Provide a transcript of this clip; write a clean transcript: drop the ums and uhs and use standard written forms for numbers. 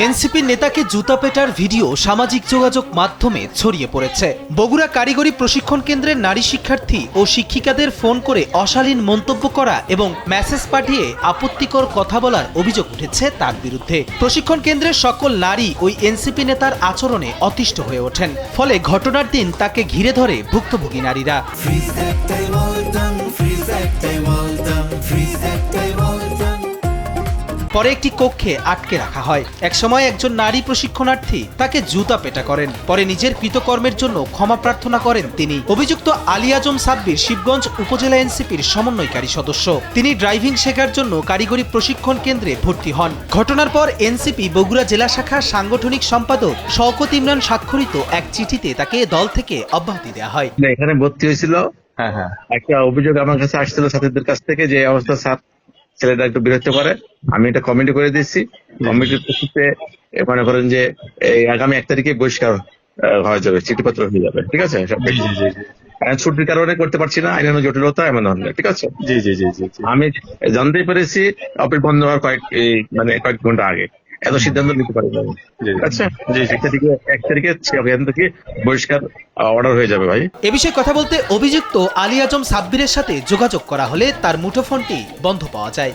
এনসিপির নেতাকে জুতা পেটার ভিডিও সামাজিক যোগাযোগ মাধ্যমে ছড়িয়ে পড়েছে। বগুড়া কারিগরি প্রশিক্ষণ কেন্দ্রের নারী শিক্ষার্থী ও শিক্ষিকাদের ফোন করে অশালীন মন্তব্য করা এবং মেসেজ পাঠিয়ে আপত্তিকর কথা বলার অভিযোগ উঠেছে তার বিরুদ্ধে। প্রশিক্ষণ কেন্দ্রের সকল নারী ওই এনসিপি নেতার আচরণে অতিষ্ঠ হয়ে ওঠেন। ফলে ঘটনার দিন তাকে ঘিরে ধরে ভুক্তভোগী নারীরা। পরে একটি কক্ষে আটকে রাখা হয়। একসময় একজন নারী প্রশিক্ষণার্থী তাকে জুতা পেটা করেন। পরে নিজের কৃতকর্মের জন্য ক্ষমা প্রার্থনা করেন তিনি। অভিযুক্ত আলী আজম সাব্বির শিবগঞ্জ উপজেলা এনসিপির সমন্বয়কারী সদস্য। তিনি ড্রাইভিং শেখার জন্য কারিগরি প্রশিক্ষণ কেন্দ্রে ভর্তি হন। ঘটনার পর এনসিপি বগুড়া জেলা শাখার সাংগঠনিক সম্পাদক শওকত ইমরান স্বাক্ষরিত এক চিঠিতে তাকে দল থেকে অব্যাহতি দেওয়া হয়। এখানে ভর্তি হয়েছিল, একটা অভিযোগ আমার কাছে আসছিল ছাত্রদের কাছ থেকে যে অবস্থা স্যার ছেলেটা একটু বিরক্ত করে। আমি এটা কমিটি করে দিচ্ছি। কমিটির প্রেক্ষিতে মনে করেন যে এই আগামী 1 তারিখে বহিষ্কার হয়ে যাবে, চিঠিপত্র হয়ে যাবে। ঠিক আছে, ছুটির কারণে করতে পারছি না, আইনানুগ জটিলতা এমন হলে। ঠিক আছে, আমি জানতেই পেরেছি অফিস বন্ধ হওয়ার কয়েক ঘন্টা আগে। এত সিদ্ধান্ত নিতে পারি না। আচ্ছা, 1 তারিখে অভিযান থেকে বহিষ্কার অর্ডার হয়ে যাবে ভাই। এ বিষয়ে কথা বলতে অভিযুক্ত আলী আজম সাব্বিরের সাথে যোগাযোগ করা হলে তার মুঠোফোনটি বন্ধ পাওয়া যায়।